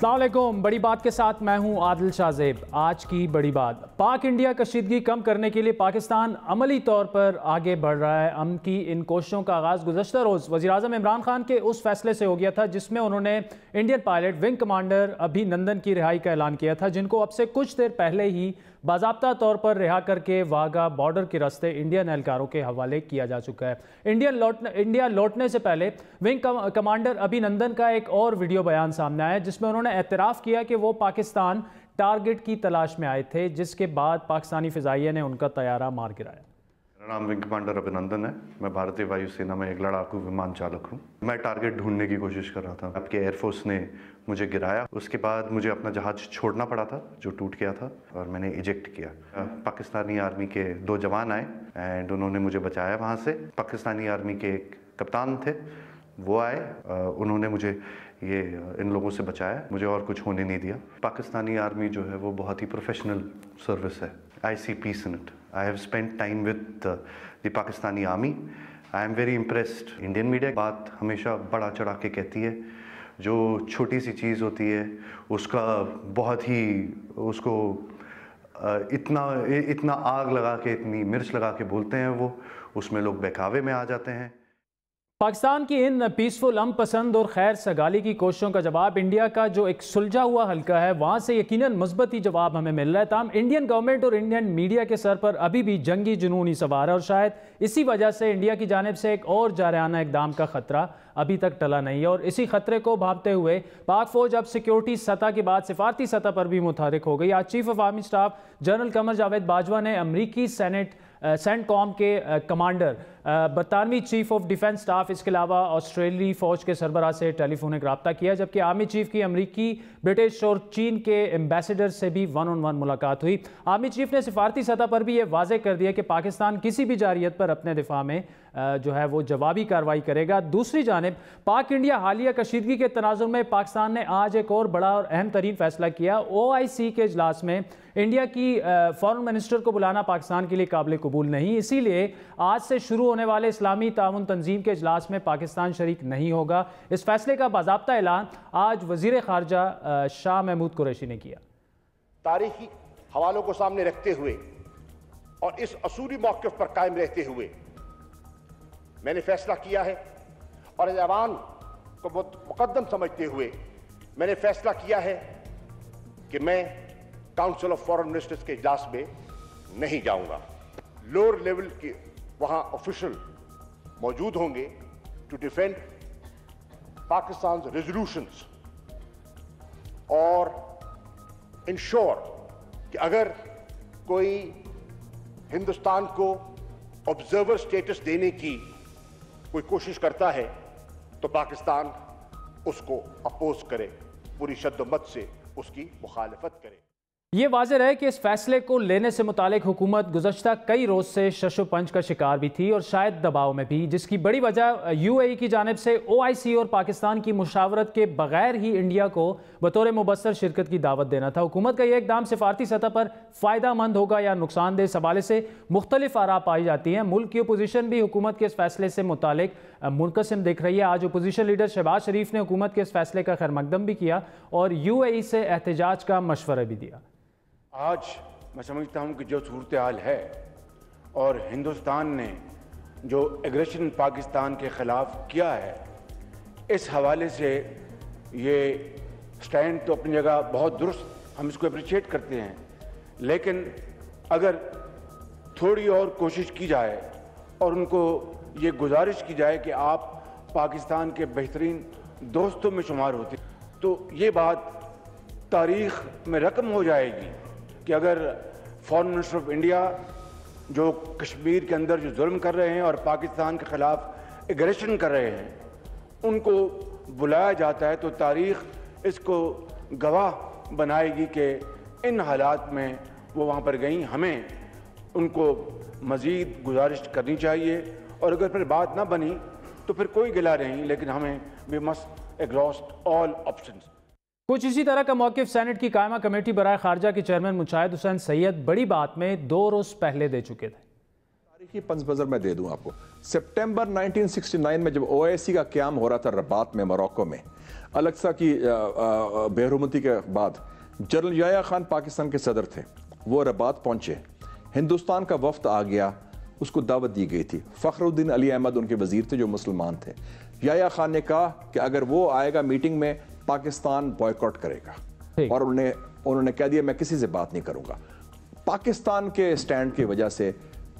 अस्सलाम वालेकुम। बड़ी बात के साथ मैं हूं आदिल शाहजेब। आज की बड़ी बात, पाक इंडिया कशीदगी कम करने के लिए पाकिस्तान अमली तौर पर आगे बढ़ रहा है। अमन की इन कोशिशों का आगाज़ गुज़श्ता रोज़ वज़ीर-ए-आज़म इमरान खान के उस फैसले से हो गया था जिसमें उन्होंने इंडियन पायलट विंग कमांडर अभिनंदन की रिहाई का ऐलान किया था, जिनको अब से कुछ देर पहले ही बाज़ाब्ता तौर पर रिहा करके वाघा बॉर्डर के रास्ते इंडियन एहलकारों के हवाले किया जा चुका है। इंडिया लौटने से पहले विंग कमांडर अभिनंदन का एक और वीडियो बयान सामने आया जिसमें उन्होंने एतराफ़ किया कि वो पाकिस्तान टारगेट की तलाश में आए थे, जिसके बाद पाकिस्तानी फ़िज़ाइया ने उनका तैयारा मार गिराया। मेरा नाम विंग कमांडर अभिनंदन है। मैं भारतीय वायुसेना में एक लड़ाकू विमान चालक हूँ। मैं टारगेट ढूंढने की कोशिश कर रहा था। आपके एयरफोर्स ने मुझे गिराया। उसके बाद मुझे अपना जहाज छोड़ना पड़ा था जो टूट गया था और मैंने इजेक्ट किया। पाकिस्तानी आर्मी के 2 जवान आए एंड उन्होंने मुझे बचाया वहाँ से। पाकिस्तानी आर्मी के एक कप्तान थे, वो आए, उन्होंने मुझे इन लोगों से बचाया। मुझे और कुछ होने नहीं दिया। पाकिस्तानी आर्मी जो है वो बहुत ही प्रोफेशनल सर्विस है। I see peace in it. I have spent time with the Pakistani army. I am very impressed. Indian media बात हमेशा बड़ा चढ़ा के कहती है। जो छोटी सी चीज़ होती है उसका बहुत ही उसको इतना आग लगा के, इतनी मिर्च लगा के बोलते हैं वो, उसमें लोग बहकावे में आ जाते हैं। पाकिस्तान की इन पीसफुल, अम पसंद और खैर सगाली की कोशिशों का जवाब इंडिया का जो एक सुलझा हुआ हल्का है वहाँ से यकीनन मुस्बत ही जवाब हमें मिल रहा है। ताहम इंडियन गवर्नमेंट और इंडियन मीडिया के सर पर अभी भी जंगी जुनून ही सवार है और शायद इसी वजह से इंडिया की जानिब से एक और जारहाना इकदाम का खतरा अभी तक टला नहीं है। और इसी खतरे को भांपते हुए पाक फौज अब सिक्योरिटी सतह के बाद सिफारती सतह पर भी मुतहरिक हो गई। आज chief of army staff general Qamar Javed Bajwa ने अमरीकी सेंटकॉम के कमांडर, बरतानवी चीफ ऑफ डिफेंस स्टाफ, इसके अलावा ऑस्ट्रेलियाई फ़ौज के सरबराह से टेलीफोनिक रब्ता किया, जबकि आर्मी चीफ की अमरीकी, ब्रिटिश और चीन के एम्बेसडर से भी 1-on-1 मुलाकात हुई। आर्मी चीफ ने सिफारती सतह पर भी ये वाज़े कर दिया कि पाकिस्तान किसी भी जारियत पर अपने दिफा में जो है वो जवाबी कार्रवाई करेगा। दूसरी जानिब पाक इंडिया हालिया कशीदगी के तनाजुर में पाकिस्तान ने आज एक और बड़ा और अहम तरीन फैसला किया। OIC के इजलास में इंडिया की फॉरेन मिनिस्टर को बुलाना पाकिस्तान के लिए काबिल कबूल नहीं, इसीलिए आज से शुरू होने वाले इस्लामी ताउन तंजीम के इजलास में पाकिस्तान शरीक नहीं होगा। इस फैसले का बाज़ाब्ता ऐलान आज वज़ीर ख़ारजा शाह महमूद कुरैशी ने किया। तारीखी हवालों को सामने रखते हुए और इस असूली मौक़िफ़ पर कायम रहते हुए मैंने फैसला किया है और इस ऐवान को मुकद्दम समझते हुए मैंने फैसला किया है कि मैं काउंसिल ऑफ फॉरेन मिनिस्टर्स के इजलास में नहीं जाऊंगा। लोअर लेवल के वहां ऑफिशियल मौजूद होंगे टू डिफेंड पाकिस्तान रेजोल्यूशंस और इंश्योर कि अगर कोई हिंदुस्तान को ऑब्जर्वर स्टेटस देने की कोई कोशिश करता है तो पाकिस्तान उसको अपोज करे, पूरी शद्दमत से उसकी मुखालफत करे। ये वाज़ेह है कि इस फैसले को लेने से मुतालिक हुकूमत गुज़श्ता कई रोज़ से शशो पंच का शिकार भी थी और शायद दबाव में भी, जिसकी बड़ी वजह UAE की जानिब से OIC और पाकिस्तान की मुशावरत के बगैर ही इंडिया को बतौर मुबस्सर शिरकत की दावत देना था। हुकूमत का यह इकदाम सिफारती सतह पर फ़ायदा मंद होगा या नुकसानदेह, इस हवाले से मुख्तलिफ आरा पाई जाती हैं। मुल्क की अपोजिशन भी हुकूमत के इस फैसले से मुतालिक मुनक़सिम दिख रही है। आज अपोजिशन लीडर शहबाज शरीफ ने हुकूमत के इस फैसले का खैर मकदम भी किया और UAE से एहतजाज का मशवरा भी दिया। आज मैं समझता हूँ कि जो सूरत हाल है और हिंदुस्तान ने जो एग्रेशन पाकिस्तान के ख़िलाफ़ किया है, इस हवाले से ये स्टैंड तो अपनी जगह बहुत दुरुस्त, हम इसको अप्रिशिएट करते हैं, लेकिन अगर थोड़ी और कोशिश की जाए और उनको ये गुजारिश की जाए कि आप पाकिस्तान के बेहतरीन दोस्तों में शुमार होते, तो ये बात तारीख़ में रकम हो जाएगी कि अगर फॉरेन मिनिस्टर ऑफ इंडिया जो कश्मीर के अंदर जो जुल्म कर रहे हैं और पाकिस्तान के ख़िलाफ़ एग्रेशन कर रहे हैं, उनको बुलाया जाता है तो तारीख़ इसको गवाह बनाएगी कि इन हालात में वो वहाँ पर गई। हमें उनको मज़ीद गुजारिश करनी चाहिए और अगर फिर बात ना बनी तो फिर कोई गिला नहीं, लेकिन हमें we must exhaust all options. कुछ इसी तरह का मौक़िफ़ सेनेट की कायमा कमेटी बराए खारजा के चेयरमैन मुशाहिद हुसैन सैयद बड़ी बात में 2 रोज़ पहले दे चुके थे। तारीखी पन्स नज़र मैं दे दूं आपको। सितंबर 1969 में जब OIC का क़याम हो रहा था रबात में, मोरक्को में, अलक्सा की बेरहमती के बाद जनरल याह्या खान पाकिस्तान के सदर थे, वो रबात पहुंचे, हिंदुस्तान का वफ्द आ गया, उसको दावत दी गई थी। फखरुद्दीन अली अहमद उनके वजीर थे जो मुसलमान थे। याह्या खान ने कहा कि अगर वो आएगा मीटिंग में पाकिस्तान बॉयकॉट करेगा, और उन्होंने कह दिया मैं किसी से बात नहीं करूंगा। पाकिस्तान के स्टैंड की वजह से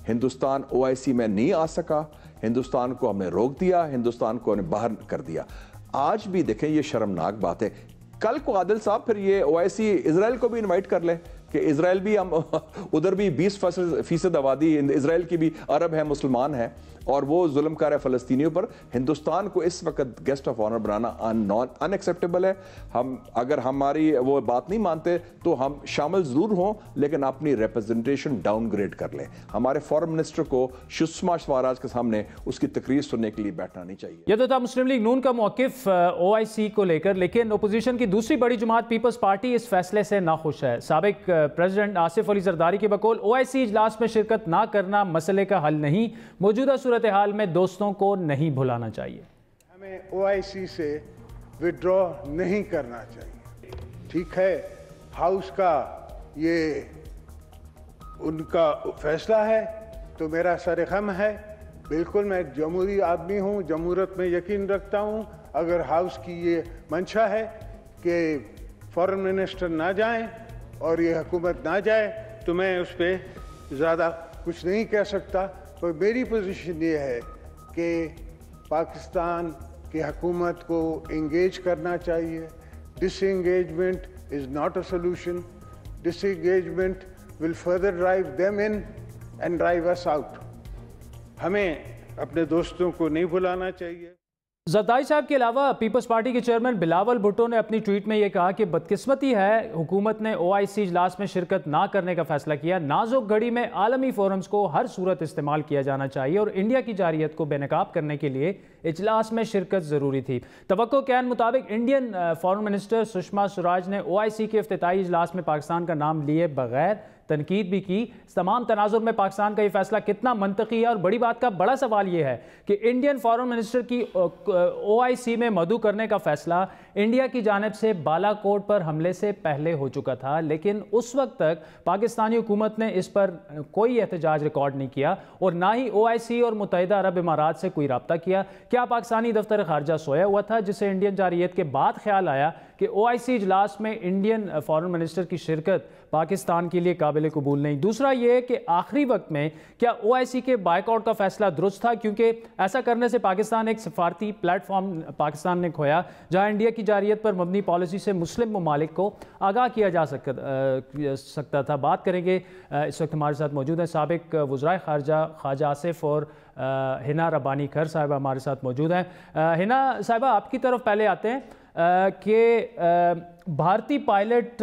हिंदुस्तान OIC में नहीं आ सका, हिंदुस्तान को हमने रोक दिया, हिंदुस्तान को हमने बाहर कर दिया। आज भी देखें ये शर्मनाक बात है। कल को आदिल साहब फिर ये OIC इजराइल को भी इनवाइट कर ले कि इजराइल भी हम उधर भी 20% आबादी इजराइल की भी अरब है, मुसलमान है, और वो जुल्म कर रहा है फ़लस्तीनियों पर। हिंदुस्तान को इस वक्त गेस्ट ऑफ ऑनर बनाना अनएक्सेप्टेबल है। हम अगर हमारी वो बात नहीं मानते तो हम शामिल जरूर हों, लेकिन अपनी रिप्रेजेंटेशन डाउनग्रेड कर लें। हमारे फॉरेन मिनिस्टर को सुषमा स्वराज के सामने उसकी तकरीर सुनने के लिए बैठना नहीं चाहिए। यह तो था मुस्लिम लीग नून का मौकिफ OIC को लेकर, लेकिन अपोजिशन की दूसरी बड़ी जमात पीपल्स पार्टी इस फैसले से नाखुश है। साबिक प्रेसिडेंट आसिफ अली जरदारी के बकौल OIC इजलास में शिरकत ना करना मसले का हल नहीं, मौजूदा सूरत हाल में दोस्तों को नहीं भुलाना चाहिए। हमें OIC से विड्रॉ नहीं करना चाहिए। ठीक है, हाउस का ये उनका फैसला है, तो मेरा सर-ए-ख़म है। बिल्कुल मैं जमहूरी आदमी हूँ, जमहूरत में यकीन रखता हूँ। अगर हाउस की ये मंशा है कि फॉरेन मिनिस्टर ना जाएं और ये हुकूमत ना जाए, तो मैं उस पर ज़्यादा कुछ नहीं कह सकता। तो मेरी पोजीशन ये है कि पाकिस्तान की हुकूमत को इंगेज करना चाहिए। Disengagement is not a solution. Disengagement will further drive them in and drive us out. हमें अपने दोस्तों को नहीं भुलाना चाहिए। जरदारी साहब के अलावा पीपल्स पार्टी के चेयरमैन बिलावल भुट्टो ने अपनी ट्वीट में यह कहा कि बदकिस्मती है हुकूमत ने OIC इजलास में शिरकत ना करने का फैसला किया। नाजुक घड़ी में आलमी फोरम्स को हर सूरत इस्तेमाल किया जाना चाहिए और इंडिया की जारियत को बेनकाब करने के लिए इजलास में शिरकत ज़रूरी थी। तवक्को के मुताबिक Indian foreign minister Sushma Swaraj ने OIC के इफ्तिताई इजलास में पाकिस्तान का नाम लिए बगैर तनकीद भी की। तमाम तनाजुर में पाकिस्तान का ये फैसला कितना मंतकी है, और बड़ी बात का बड़ा सवाल ये है कि इंडियन फॉरेन मिनिस्टर की OIC में मदऊ करने का फैसला इंडिया की जानिब से बालाकोट पर हमले से पहले हो चुका था, लेकिन उस वक्त तक पाकिस्तानी हुकूमत ने इस पर कोई एहतजाज रिकॉर्ड नहीं किया और ना ही OIC और मुत्तहिदा अरब इमारात से कोई रब्ता किया। क्या पाकिस्तानी दफ्तर खारजा सोया हुआ था जिसे इंडियन जारियत के बाद ख्याल आया कि OIC इजलास में इंडियन फॉरेन मिनिस्टर की शिरकत पाकिस्तान के लिए काबिल कबूल नहीं। दूसरा ये कि आखिरी वक्त में क्या OIC के बायकॉट का फैसला दुरुस्त था, क्योंकि ऐसा करने से पाकिस्तान एक सफारती प्लेटफॉर्म पाकिस्तान ने खोया जहां इंडिया की जारियत पर मबनी पॉलिसी से मुस्लिम ममालिक को आगाह किया जा सकता था। बात करेंगे, इस वक्त हमारे साथ मौजूद हैं साबिक वज़राए ख़ारजा ख्वाजा आसिफ और हिना रब्बानी खर साहिबा हमारे साथ मौजूद हैं। हिना साहिबा, आपकी तरफ पहले आते हैं कि भारतीय पायलट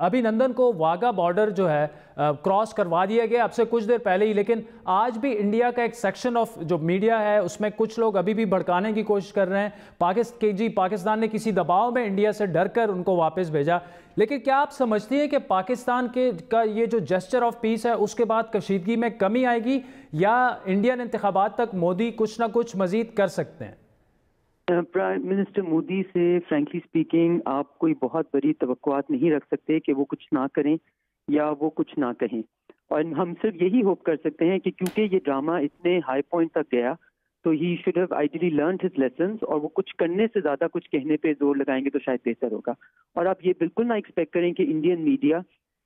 अभिनंदन को वाघा बॉर्डर जो है क्रॉस करवा दिया गया अब से कुछ देर पहले ही, लेकिन आज भी इंडिया का एक सेक्शन ऑफ जो मीडिया है उसमें कुछ लोग अभी भी भड़काने की कोशिश कर रहे हैं पाकिस्तान ने किसी दबाव में इंडिया से डरकर उनको वापस भेजा। लेकिन क्या आप समझती हैं कि पाकिस्तान का ये जो जेस्चर ऑफ पीस है उसके बाद कशीदगी में कमी आएगी, या इंडियन इंतखाबात तक मोदी कुछ ना कुछ मजीद कर सकते हैं? प्राइम मिनिस्टर मोदी से फ्रैंकली स्पीकिंग आप कोई बहुत बड़ी तवक्कुआत नहीं रख सकते कि वो कुछ ना करें या वो कुछ ना कहें, और हम सिर्फ यही होप कर सकते हैं कि क्योंकि ये ड्रामा इतने हाई पॉइंट तक गया तो he should have ideally learned his lessons, और वो कुछ करने से ज़्यादा कुछ कहने पे जोर लगाएंगे तो शायद बेहतर होगा। और आप ये बिल्कुल ना एक्सपेक्ट करें कि इंडियन मीडिया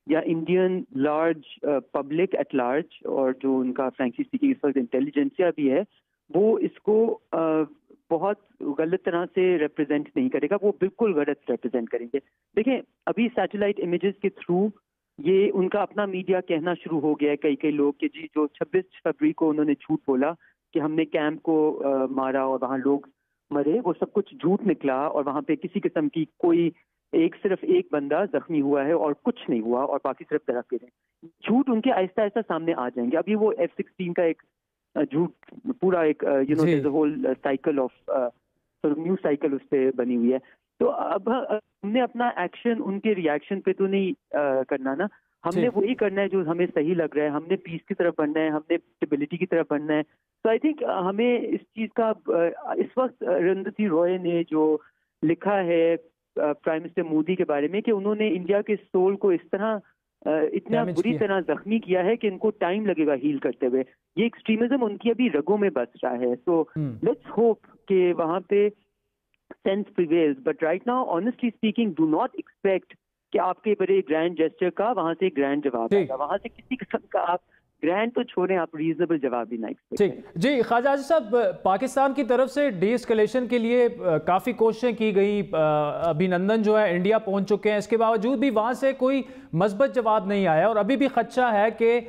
या Indian large public at large, और जो उनका फ्रैंकली स्पीकिंग इस वक्त इंटेलिजेंसिया भी है, वो इसको बहुत गलत तरह से रिप्रेजेंट नहीं करेगा। वो बिल्कुल गलत रिप्रेजेंट करेंगे। देखें, अभी सैटेलाइट इमेजेस के थ्रू ये उनका अपना मीडिया कहना शुरू हो गया है, कई लोग, कि जी जो 26 फरवरी को उन्होंने झूठ बोला कि हमने कैंप को मारा और वहाँ लोग मरे, वो सब कुछ झूठ निकला, और वहाँ पे किसी किस्म की कोई सिर्फ एक बंदा जख्मी हुआ है और कुछ नहीं हुआ, और बाकी सिर्फ तरफ के हैं। झूठ उनके आहिस्ता आहिस्ता सामने आ जाएंगे। अभी वो F-16 का एक झूठ, पूरा एक whole cycle of new cycle उस पर बनी हुई है। तो अब हमने अपना एक्शन उनके रिएक्शन पे तो नहीं करना ना, हमने वही करना है जो हमें सही लग रहा है। हमने पीस की तरफ बढ़ना है, हमने स्टेबिलिटी की तरफ बढ़ना है। तो आई थिंक हमें इस चीज़ का इस वक्त अरुंधति रॉय ने जो लिखा है प्राइम मिनिस्टर मोदी के बारे में कि उन्होंने इंडिया के सोल को इस तरह इतना बुरी तरह जख्मी किया है कि इनको टाइम लगेगा हील करते हुए। ये एक्सट्रीमिज्म उनकी अभी रगों में बस रहा है। सो लेट्स होप कि वहां पे sense prevails, but right now honestly speaking do not expect कि आपके बड़े ग्रैंड जेस्चर का वहां से ग्रैंड जवाब आएगा। वहां से किसी किस्म का आप ग्रैंड तो छोड़ें, आप रीजनेबल जवाब भी ना एक्सपेक्ट करें। ठीक जी, ख्वाजा आज़िज़ साहब, पाकिस्तान की तरफ से डीएस्केलेशन के लिए काफ़ी कोशिशें की गई। अभिनंदन जो है इंडिया पहुंच चुके हैं, इसके बावजूद भी वहां से कोई मस्बत जवाब नहीं आया और अभी भी खदशा है कि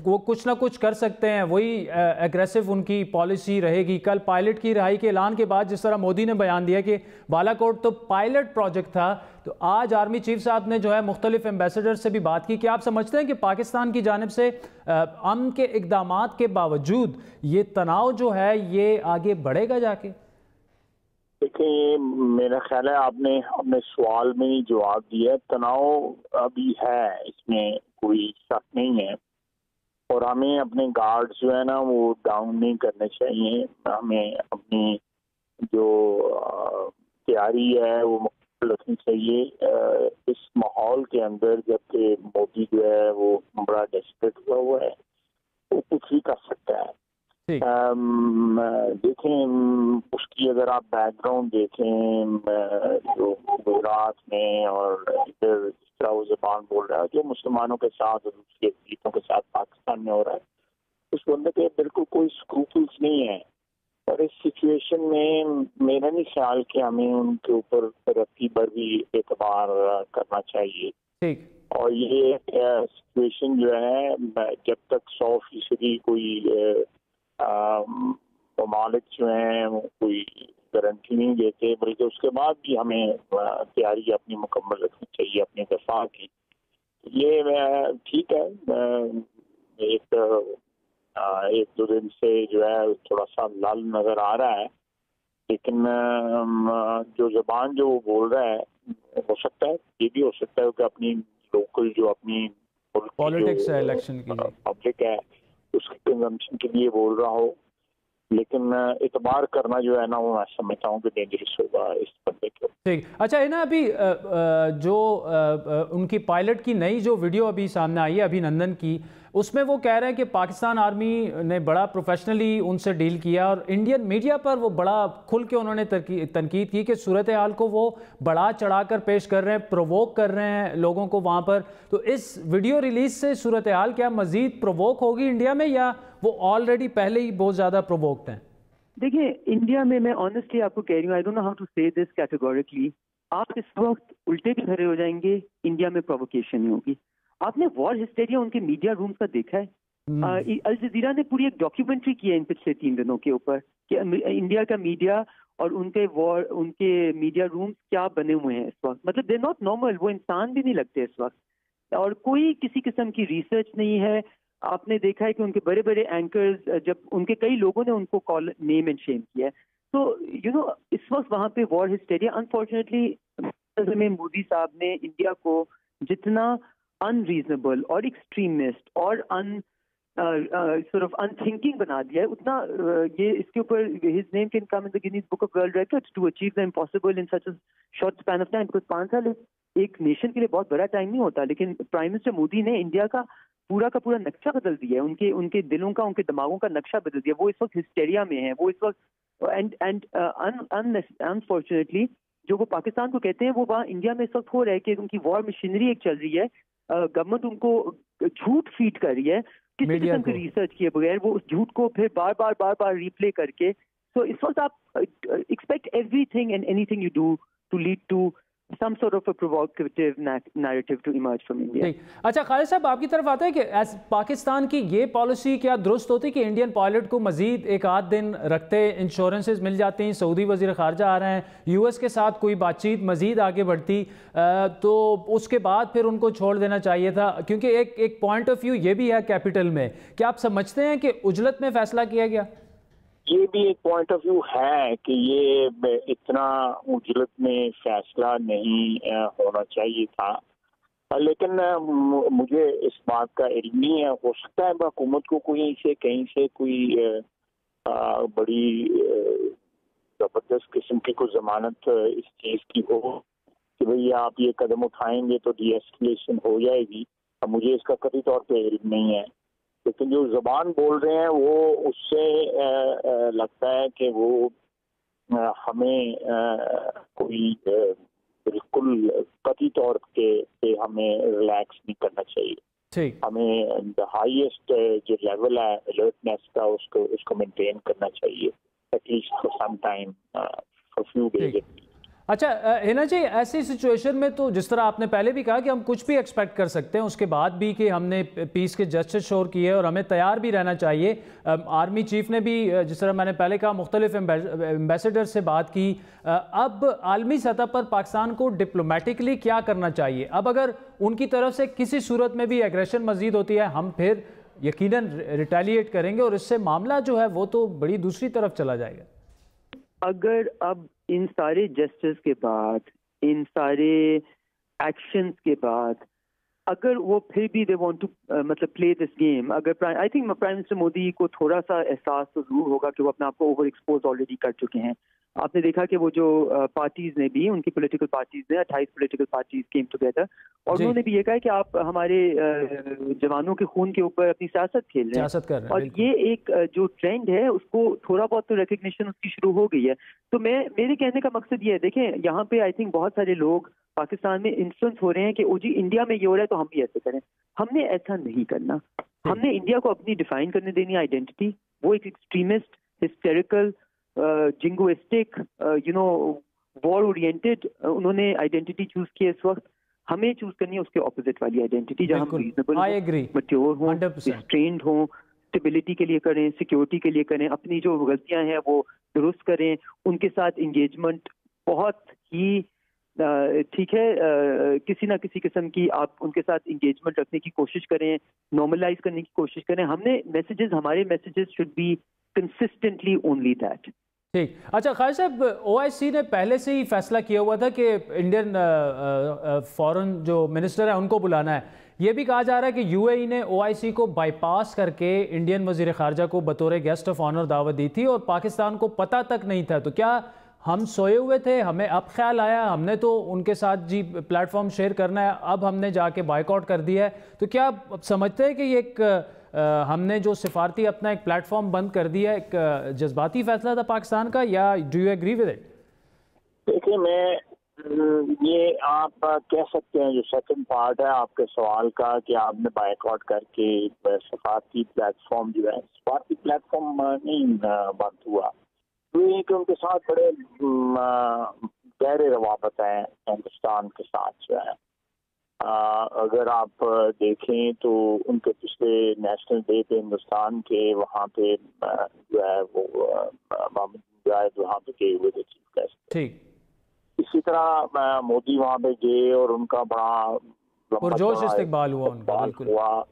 वो कुछ ना कुछ कर सकते हैं, वही एग्रेसिव उनकी पॉलिसी रहेगी। कल पायलट की रिहाई के ऐलान के बाद जिस तरह मोदी ने बयान दिया कि बालाकोट तो पायलट प्रोजेक्ट था, तो आज आर्मी चीफ साहब ने जो है मुख्तलिफ एम्बेसडर से भी बात की। क्या आप समझते हैं कि पाकिस्तान की जानिब से अमन के इकदामात के बावजूद ये तनाव जो है ये आगे बढ़ेगा जाके? देखिए, मेरा ख्याल है आपने अपने सवाल में ही जवाब दिया। तनाव अभी है, इसमें कोई शक नहीं है और हमें अपने गार्ड जो है ना वो डाउन नहीं करने चाहिए। हमें अपनी जो तैयारी है वो रखनी चाहिए इस माहौल के अंदर, जबकि मोदी जो है वो बड़ा डेस्परेट हुआ है, वो कुछ भी कर सकता है। देखें उसकी अगर आप बैकग्राउंड देखें, जो गुजरात में और इधर जिस तरह वो ज़बान बोल रहा है जो मुसलमानों के साथ और दूसरी अक़लीतों के साथ पाकिस्तान में हो रहा है, उस बंदे के बिल्कुल कोई स्क्रूपल्स नहीं है। और इस सिचुएशन में मेरा नहीं ख्याल कि हमें उनके ऊपर रत्ती भर भी एतबार करना चाहिए। और ये सिचुएशन जो है जब तक 100% कोई ममालिक जो हैं कोई गारंटी नहीं देते, बल्कि उसके बाद भी हमें तैयारी अपनी मुकम्मल रखनी चाहिए अपने दफा की। ये ठीक है, एक दो दिन से जो है थोड़ा सा लाल नजर आ रहा है, लेकिन जो जबान जो वो बोल रहा है, हो सकता है ये भी हो सकता है कि अपनी लोकल जो अपनी पॉलिटिक्स है, इलेक्शन की पब्लिक है, उसके कंजम्पशन के लिए बोल रहा हो, लेकिन इतबार करना जो है ना वो मैं समझता हूँ कि डेंजरस होगा इस बंदे के। ठीक, अच्छा है ना, अभी जो उनकी पायलट की नई जो वीडियो अभी सामने आई है अभिनंदन की, उसमें वो कह रहे हैं कि पाकिस्तान आर्मी ने बड़ा प्रोफेशनली उनसे डील किया और इंडियन मीडिया पर वो बड़ा खुल के उन्होंने तनकीद की कि सूरत हाल को वो बढ़ा चढ़ा कर पेश कर रहे हैं, प्रोवोक कर रहे हैं लोगों को वहाँ पर। तो इस वीडियो रिलीज से सूरत हाल क्या मज़ीद प्रोवोक होगी इंडिया में, या वो ऑलरेडी पहले ही बहुत ज़्यादा प्रोवोक्ड हैं? देखिए, इंडिया में मैं ऑनेस्टली आपको कह रही हूँ, I don't know how to say this categorically, आप इस वक्त उल्टे भी खड़े हो जाएंगे, इंडिया में प्रोवोकेशन नहीं होगी। आपने वॉर हिस्टेरिया उनके मीडिया रूम का देखा है? अल जजीरा ने पूरी एक डॉक्यूमेंट्री की है इन पिछले 3 दिनों के ऊपर कि इंडिया का मीडिया और उनके मीडिया रूम्स क्या बने हुए हैं इस वक्त। मतलब दे नॉट नॉर्मल, वो इंसान भी नहीं लगते इस वक्त, और कोई किसी किस्म की रिसर्च नहीं है। आपने देखा है कि उनके बड़े बड़े एंकर्स, जब उनके कई लोगों ने उनको कॉल नेम एंड शेम किया है, तो यू नो इस वक्त वहाँ पे वॉर हिस्टेरिया। अनफॉर्चुनेटली में मोदी साहब ने इंडिया को जितना अनरीजनेबल और एक्सट्रीमिस्ट और sort of unthinking बना दिया है, उतना ये इसके ऊपर his name can come in the Guinness Book of World Records to achieve the impossible in such a short span of time, because 5 साल एक नेशन के लिए बहुत बड़ा टाइम नहीं होता, लेकिन प्राइम मिनिस्टर मोदी ने इंडिया का पूरा नक्शा बदल दिया है, उनके दिलों का, उनके दिमागों का नक्शा बदल दिया। वो इस वक्त हिस्टेरिया में है, वो इस वक्त अनफॉर्चुनेटली जो वो पाकिस्तान को कहते हैं वो वहाँ इंडिया में इस वक्त हो रहा है कि उनकी वॉर मशीनरी एक चल रही है, गवर्नमेंट उनको झूठ फीड कर रही है किसी किस्म की रिसर्च किए बगैर, वो उस झूठ को फिर बार बार रिप्ले करके। सो इस वक्त आप expect everything and anything you do to lead to some sort of a provocative narrative to emerge from India. अच्छा, खालिद साहब आपकी तरफ आता है कि पाकिस्तान की ये पॉलिसी क्या दुरुस्त होती कि इंडियन पायलट को मजीद एक आध दिन रखते, इंश्योरेंसेस मिल जाती हैं, सऊदी वजीर खारजा आ रहे हैं, यूएस के साथ कोई बातचीत मजीद आगे बढ़ती, तो उसके बाद फिर उनको छोड़ देना चाहिए था, क्योंकि एक पॉइंट ऑफ व्यू ये भी है कैपिटल में। क्या आप समझते हैं कि उजलत में फैसला किया गया? ये भी एक पॉइंट ऑफ व्यू है कि ये इतना उजलत में फैसला नहीं होना चाहिए था, लेकिन मुझे इस बात का इल्म नहीं है। हो सकता है हुकूमत को कहीं से कोई बड़ी ज़बरदस्त किस्म की कोई जमानत इस चीज़ की हो कि भैया आप ये कदम उठाएंगे तो डी एस्केलेशन हो जाएगी। अब मुझे इसका कभी तौर पे इल्म नहीं है, लेकिन जो ज़बान बोल रहे हैं वो उससे लगता है कि वो हमें कोई बिल्कुल कतई तौर पे हमें रिलैक्स नहीं करना चाहिए। ठीक, हमें द हाईएस्ट जो लेवल है अलर्टनेस का उसको मेंटेन करना चाहिए at least for some time, for few days. अच्छा हिना जी, ऐसी सिचुएशन में तो जिस तरह आपने पहले भी कहा कि हम कुछ भी एक्सपेक्ट कर सकते हैं, उसके बाद भी कि हमने पीस के जस्टिस शोर किए और हमें तैयार भी रहना चाहिए। आर्मी चीफ ने भी जिस तरह मैंने पहले कहा मुख्तलिफ एम्बेसडर से बात की। अब आलमी सतह पर पाकिस्तान को डिप्लोमेटिकली क्या करना चाहिए? अब अगर उनकी तरफ से किसी सूरत में भी एग्रेशन मजीद होती है, हम फिर यकीनन रिटेलिएट करेंगे और इससे मामला जो है वो तो बड़ी दूसरी तरफ चला जाएगा। अगर अब इन सारे जस्टिस के बाद, इन सारे एक्शंस के बाद, अगर वो फिर भी दे वांट टू मतलब प्ले दिस गेम, अगर I think prime minister Modi को थोड़ा सा एहसास तो जरूर होगा कि वो अपने आप को ओवर एक्सपोज ऑलरेडी कर चुके हैं। आपने देखा कि वो जो पार्टीज ने भी, उनकी पॉलिटिकल पार्टीज ने 28 पॉलिटिकल पार्टीज केम टुगेदर और उन्होंने भी ये कहा कि आप हमारे जवानों के खून के ऊपर अपनी सियासत खेल रहे हैं, और ये एक जो ट्रेंड है उसको थोड़ा बहुत तो रिकग्निशन उसकी शुरू हो गई है। तो मेरे कहने का मकसद ये है, देखें यहाँ पे आई थिंक बहुत सारे लोग पाकिस्तान में इन्फ्लुएंस हो रहे हैं कि ओ जी इंडिया में ये हो रहा है तो हम भी ऐसे करें। हमने ऐसा नहीं करना। हमने इंडिया को अपनी डिफाइन करने देनी आइडेंटिटी। वो एक extremist, hysterical, jingoistic, war oriented उन्होंने आइडेंटिटी चूज की है। इस वक्त हमें चूज करनी है उसके ऑपोजिट वाली आइडेंटिटी, जहां हम रीजनेबल, मैच्योर हों, रिस्ट्रेन्ड हों, स्टेबिलिटी के लिए करें, सिक्योरिटी के लिए करें, अपनी जो गलतियां हैं वो दुरुस्त करें, उनके साथ इंगेजमेंट बहुत ही ठीक है, किसी ना किसी किस्म की आप उनके साथ इंगेजमेंट रखने की कोशिश करें, नॉर्मलाइज करने की कोशिश करें। हमारे messages should be consistently only that. ठीक। अच्छा खालिद साहब, ओआईसी ने पहले से ही फैसला किया हुआ था कि इंडियन फॉरेन जो मिनिस्टर है उनको बुलाना है। ये भी कहा जा रहा है कि यूएई ने ओआईसी को बाईपास करके इंडियन वजीर खारजा को बतौर गेस्ट ऑफ ऑनर दावत दी थी और पाकिस्तान को पता तक नहीं था। तो क्या हम सोए हुए थे, हमें अब ख्याल आया, हमने तो उनके साथ जी प्लेटफॉर्म शेयर करना है, अब हमने जाके बाइकआउट कर दिया है? तो क्या आप समझते हैं कि ये एक हमने जो सिफारती अपना एक प्लेटफॉर्म बंद कर दिया, एक जज्बाती फैसला था पाकिस्तान का, या do you agree with it? देखिए, मैं ये आप कह सकते हैं जो सेकंड पार्ट है आपके सवाल का कि आपने बाइकआउट करके सिफारती प्लेटफॉर्म जो है, सिफारती प्लेटफॉर्म नहीं बंद हुआ, ये कि उनके साथ बड़े गहरे रवाबत हैं हिंदुस्तान के साथ जो है। अगर आप देखें तो उनके पिछले नेशनल डे पे हिंदुस्तान के वहाँ पे जो है वो मोहम्मद मुजाहिद वहाँ पे गए हुए थे चीफ गेस्ट। ठीक। इसी तरह मोदी वहाँ पे गए और उनका बड़ा पुरजोश इस्तकबाल हुआ उनका, बिल्कुल हुआ।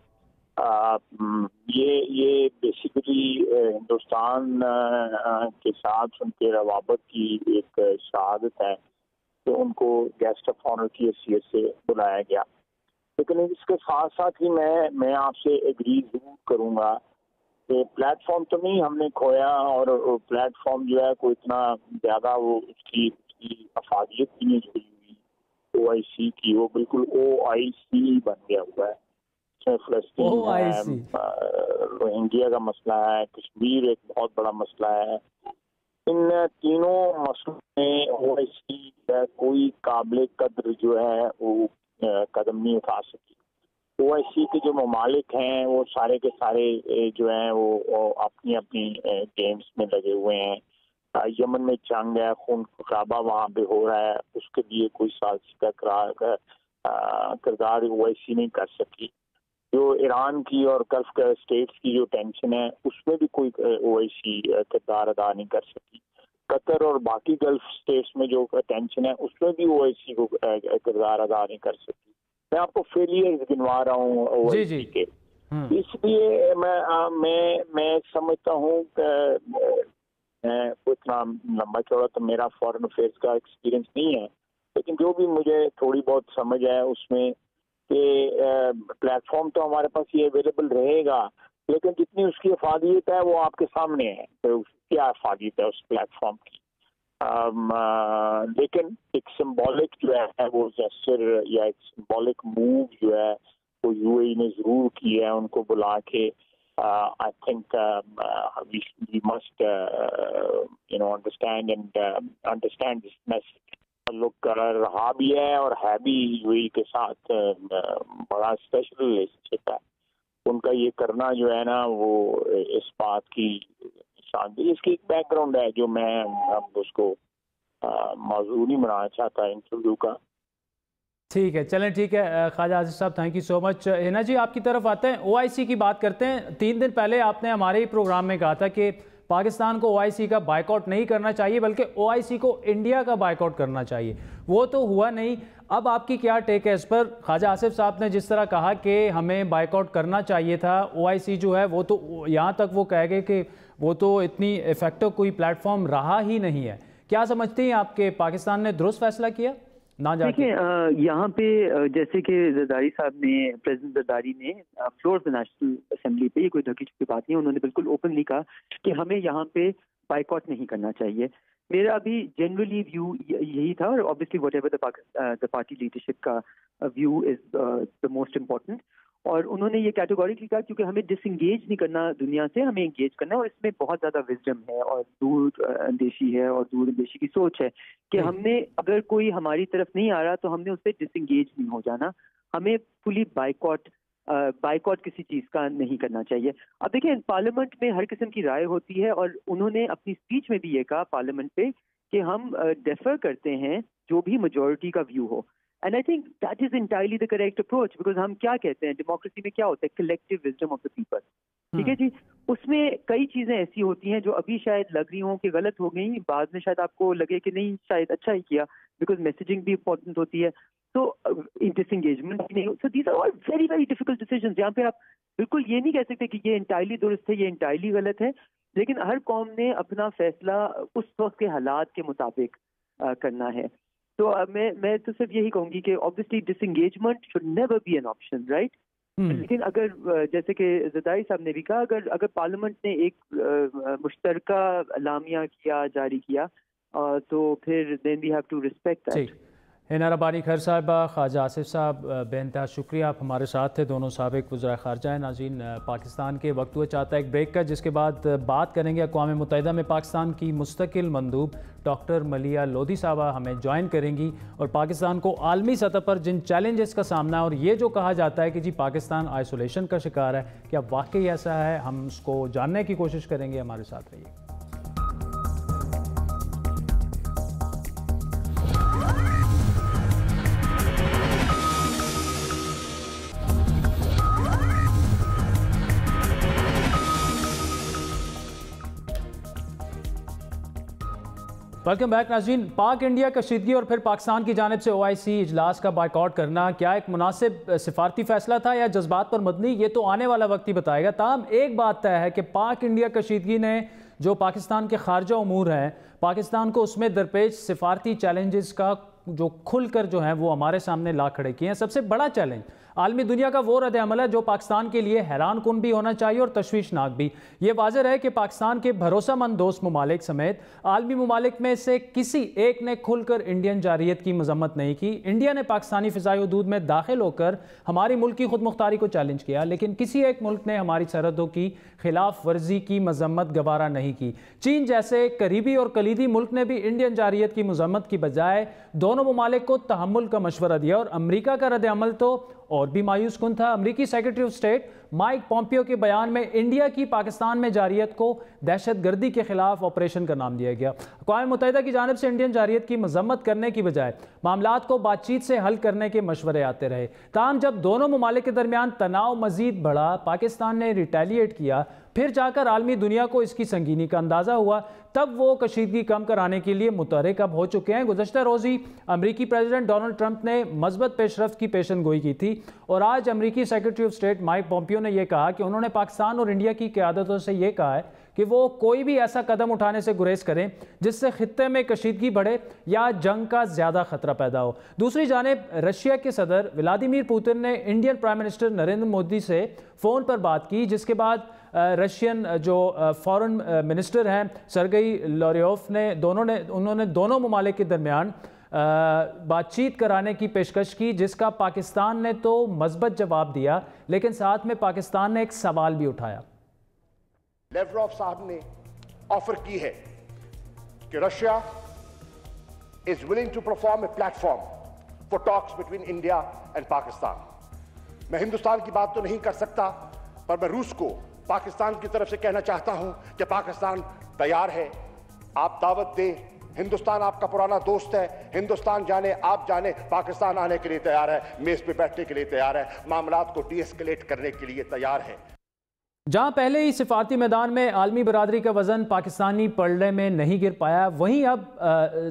ये बेसिकली हिंदुस्तान के साथ उनके रवाबत की एक शहादत है तो उनको गेस्ट ऑफ ऑनर की हैसियत से बुलाया गया। लेकिन इसके साथ साथ ही मैं आपसे एग्री जरूर करूंगा कि प्लेटफॉर्म तो नहीं हमने खोया, और प्लेटफॉर्म जो है कोई इतना ज़्यादा वो उसकी अफादियत भी नहीं जुड़ी हुई ओआईसी की, वो बिल्कुल ओआईसी बन गया हुआ है। फलस्तीन है, रोहिंग्या का मसला है, कश्मीर एक बहुत बड़ा मसला है। इन तीनों मसलों में ओआईसी कोई काबिल कद्र जो है वो कदम नहीं उठा सकी। ओआईसी के जो ममालिक हैं वो सारे के सारे जो हैं वो अपनी अपनी गेम्स में लगे हुए हैं। यमन में जंग है, खून खराबा वहाँ पे हो रहा है, उसके लिए कोई साजिश का किरदार ओआईसी नहीं कर सकी। जो ईरान की और गल्फ स्टेट्स की जो टेंशन है उसमें भी कोई ओआईसी किरदार अदा नहीं कर सकी। कतर और बाकी गल्फ स्टेट्स में जो टेंशन है उसमें भी ओआईसी को किरदार अदा नहीं कर सकी। मैं आपको फेलियर्स गिनवा रहा हूँ ओआईसी के। इसलिए मैं समझता हूँ उतना लंबा चौड़ा तो मेरा फॉरेन अफेयर्स का एक्सपीरियंस नहीं है, लेकिन जो भी मुझे थोड़ी बहुत समझ है उसमें कि प्लेटफॉर्म तो हमारे पास ये अवेलेबल रहेगा, लेकिन जितनी उसकी अफादियत है वो आपके सामने है। तो क्या अफादियत है उस प्लेटफॉर्म की? लेकिन एक सिंबॉलिक जो है वो जेस्चर या एक सिंबॉलिक मूव जो है वो यूएई ने जरूर किया है उनको बुला के. I think we must understand this message. लोग रहा भी है और है भी यूएई के साथ बड़ा स्पेशल रिलेशनशिप है. उनका ये करना जो है ना वो इस बात की शांति, इसकी एक बैकग्राउंड है जो मैं अब उसको मौजूद नहीं बनाना चाहता इंटरव्यू का. ठीक है, चलें, ठीक है ख्वाजा आसिफ साहब, thank you so much. Hina ji आपकी तरफ आते हैं. ओआईसी की बात करते हैं. 3 दिन पहले आपने हमारे ही प्रोग्राम में कहा था कि पाकिस्तान को ओआईसी का बायकॉट नहीं करना चाहिए बल्कि ओआईसी को इंडिया का बायकॉट करना चाहिए. वो तो हुआ नहीं. अब आपकी क्या टेक है इस पर? ख्वाजा आसिफ साहब ने जिस तरह कहा कि हमें बायकॉट करना चाहिए था, ओआईसी जो है वो तो यहाँ तक वो कह गए कि वो तो इतनी इफेक्टिव कोई प्लेटफॉर्म रहा ही नहीं है. क्या समझते हैं आपके पाकिस्तान ने दुरुस्त फैसला किया ना जाके? देखिए यहाँ पे जैसे कि जरदारी साहब ने, प्रेसिडेंट जरदारी ने floor of the national assembly पे, ये कोई ढकी छुपी बात नहीं है, उन्होंने बिल्कुल ओपनली कहा कि हमें यहाँ पे बायकॉट नहीं करना चाहिए. मेरा अभी जनरली व्यू यही था और obviously whatever the party leadership का view is the most important. और उन्होंने ये कैटेगोरिकली कहा क्योंकि हमें डिसंगेज नहीं करना दुनिया से, हमें इंगेज करना है. और इसमें बहुत ज़्यादा विजडम है और दूर अंदेशी है और दूर अंदेशी की सोच है कि हमने अगर कोई हमारी तरफ नहीं आ रहा तो हमने उससे डिसंगेज नहीं हो जाना. हमें फुली बायकॉट किसी चीज़ का नहीं करना चाहिए. अब देखिए पार्लियामेंट में हर किस्म की राय होती है और उन्होंने अपनी स्पीच में भी ये कहा पार्लियामेंट पे कि हम डेफर करते हैं जो भी मेजॉरिटी का व्यू हो. And I think that is entirely the correct approach because हम क्या कहते हैं, डेमोक्रेसी में क्या होता है, collective wisdom of the people. ठीक है जी. उसमें कई चीजें ऐसी होती हैं जो अभी शायद लग रही हों कि गलत हो गई, बाद में शायद आपको लगे कि नहीं शायद अच्छा ही किया, बिकॉज मैसेजिंग भी इंपॉर्टेंट होती है. तो डिसएंगेजमेंट भी नहीं. So these are all very very difficult decisions. यहाँ पे आप बिल्कुल ये नहीं कह सकते कि ये इंटायरली दुरुस्त है, ये इंटायरली गलत है, लेकिन हर कौम ने अपना फैसला उस वक्त के हालात के मुताबिक करना है. तो मैं तो सिर्फ यही कहूंगी कि obviously disengagement should never be an option, right. लेकिन अगर जैसे कि जरदारी साहब ने भी कहा, अगर पार्लियामेंट ने एक मुश्तरका अलामिया जारी किया तो फिर then we have to respect that. Hina Rabbani Khar साहिबा, ख्वाजा आसिफ साहब, बेइंतहा शुक्रिया आप हमारे साथ थे. दोनों साबिक वज़ीर ख़ारजा हैं. नाज़रीन, पाकिस्तान के वक्त हुआ चाहता है एक ब्रेक का, जिसके बाद बात करेंगे अक़वाम मुत्तहिदा में पाकिस्तान की मुस्तकिल मंदूब डॉक्टर मलिया लोधी साहबा हमें ज्वाइन करेंगी और पाकिस्तान को आलमी सतह पर जिन चैलेंजेस का सामना है और ये जो कहा जाता है कि जी पाकिस्तान आइसोलेशन का शिकार है, क्या वाकई ऐसा है, हम उसको जानने की कोशिश करेंगे. हमारे साथ रहिए. वेलकम बैक नाज़रीन. पाक इंडिया कशीदगी और फिर पाकिस्तान की जानिब से ओआईसी इजलास का बायकॉट करना क्या एक मुनासिब सिफारती फैसला था या जज्बात पर मबनी, ये तो आने वाला वक्त ही बताएगा. ताहम एक बात तय है कि पाक इंडिया कशीदगी ने जो पाकिस्तान के खारजा उमूर हैं, पाकिस्तान को उसमें दरपेश सिफारती चैलेंजेस का जो खुलकर जो है वो हमारे सामने ला खड़े किए हैं. सबसे बड़ा चैलेंज आलमी दुनिया का वो रद्द अमल है जो पाकिस्तान के लिए हैरान कुन भी होना चाहिए और तशवीशनाक भी. ये वाज़ेह है कि पाकिस्तान के भरोसेमंद दोस्त ममालिक समेत आलमी ममालिक में से किसी एक ने खुलकर इंडियन जारियत की मजम्मत नहीं की. इंडिया ने पाकिस्तानी फ़िज़ाई हदूद में दाखिल होकर हमारी मुल्क की खुद मुख्तारी को चैलेंज किया, लेकिन किसी एक मुल्क ने हमारी सरहदों की खिलाफ वर्जी की मजम्मत गवारा नहीं की. चीन जैसे करीबी और कलीदी मुल्क ने भी इंडियन जारियत की मजम्मत की बजाय दोनों ममालिक को तहम्मुल का मशवरा दिया और अमरीका का रद्द अमल तो और भी मायूस कुन था. अमरीकी secretary of state Mike Pompeo के बयान में इंडिया की पाकिस्तान में जारियत को दहशतगर्दी के खिलाफ ऑपरेशन का नाम दिया गया. अक़वाम मुत्तहिदा की जानिब से इंडियन जारियत की मजम्मत करने की बजाय मामलात को बातचीत से हल करने के मशवरे आते रहे. ताहम जब दोनों ममालिक के दरमियान तनाव मजीद बढ़ा, पाकिस्तान ने रिटेलिएट किया, फिर जाकर आलमी दुनिया को इसकी संगीनी का अंदाज़ा हुआ, तब वो कशीदगी कम कराने के लिए मुतहरिक हो चुके हैं. गुज़श्ता रोज़ ही अमरीकी प्रेसिडेंट डोनाल्ड ट्रंप ने मज़बत पेशरफ्त की पेशन गोई की थी और आज अमरीकी secretary of state Mike Pompeo ने यह कहा कि उन्होंने पाकिस्तान और इंडिया की क़यादतों से यह कहा है कि वो कोई भी ऐसा कदम उठाने से गुरेज करें जिससे खित्ते में कशीदगी बढ़े या जंग का ज़्यादा खतरा पैदा हो. दूसरी जानिब रशिया के सदर व्लादिमीर पुतिन ने Indian prime minister Narendra Modi से फ़ोन पर बात की, जिसके बाद रशियन जो फॉरेन मिनिस्टर हैं सर्गेई लॉरियोफ ने उन्होंने दोनों ममालिक के दरमियान बातचीत कराने की पेशकश की, जिसका पाकिस्तान ने तो मज़बूत जवाब दिया, लेकिन साथ में पाकिस्तान ने एक सवाल भी उठाया। लेवरोव साहब ने ऑफर की है कि Russia is willing to perform a platform for talks between India and Pakistan. मैं हिंदुस्तान की बात तो नहीं कर सकता, पर मैं रूस को पाकिस्तान की तरफ से कहना चाहता हूं कि पाकिस्तान तैयार है, आप दावत दें, हिंदुस्तान आपका पुराना दोस्त है, हिंदुस्तान जाने आप जाने, पाकिस्तान आने के लिए तैयार है, मेज पे बैठने के लिए तैयार है, मामलात को डीएस्केलेट करने के लिए तैयार है। जहां पहले ही सिफारती मैदान में आलमी बरादरी का वजन पाकिस्तानी पलड़े में नहीं गिर पाया, वहीं अब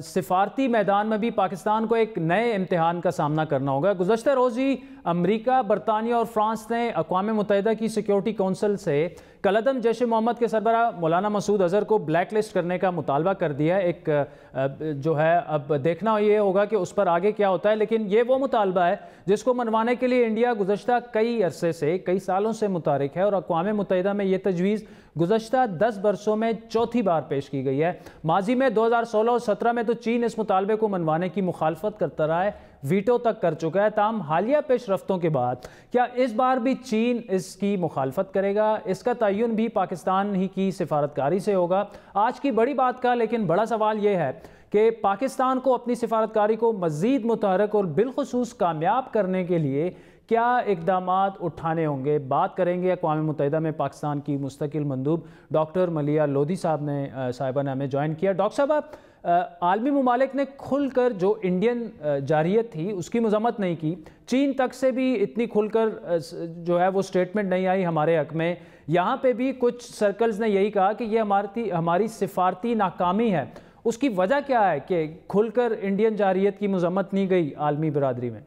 सिफारती मैदान में भी पाकिस्तान को एक नए इम्तिहान का सामना करना होगा। गुज़श्ता रोज़ ही अमरीका, बरतानिया और फ्रांस ने अक़वाम मुत्तहिदा की सिक्योरिटी कौंसिल से कलअदम जैश मोहम्मद के सरबराह मौलाना मसूद अज़हर को ब्लैक लिस्ट करने का मुतालबा कर दिया है। एक जो है अब देखना ये होगा कि उस पर आगे क्या होता है, लेकिन ये वो मुतालबा है जिसको मनवाने के लिए इंडिया गुज़श्ता कई अरसे से, कई सालों से मुतारिक है और अक़वाम मुत्तहिदा में ये तजवीज़ गुज़श्ता 10 बरसों में चौथी बार पेश की गई है। माजी में 2016 और 17 में तो चीन इस मुतालबे को मनवाने की मुखालफत करता रहा है, वीटो तक कर चुका है। ताहम हालिया पेशरफ्तों के बाद क्या इस बार भी चीन इसकी मुखालफत करेगा? इसका तयन भी पाकिस्तान ही की सिफारतकारी से होगा। आज की बड़ी बात का लेकिन बड़ा सवाल यह है कि पाकिस्तान को अपनी सिफारतकारी को मज़ीद मुतहरक और बिलखुसूस कामयाब करने के लिए क्या इक़दामात उठाने होंगे। बात करेंगे अक़वाम मुत्तहिदा में पाकिस्तान की मुस्तकिल मंदूब डॉक्टर मलिया लोधी साहिबा ने हमें ज्वाइन किया। डॉक्टर साहब, आलमी ममालिक ने खुलकर जो इंडियन जारियत थी उसकी मजम्मत नहीं की, चीन तक से भी इतनी खुलकर जो है वो स्टेटमेंट नहीं आई हमारे हक़ में। यहाँ पे भी कुछ सर्कल्स ने यही कहा कि ये हमारी सिफारती नाकामी है। उसकी वजह क्या है कि खुलकर इंडियन जारियत की मजम्मत नहीं गई आलमी बरादरी में?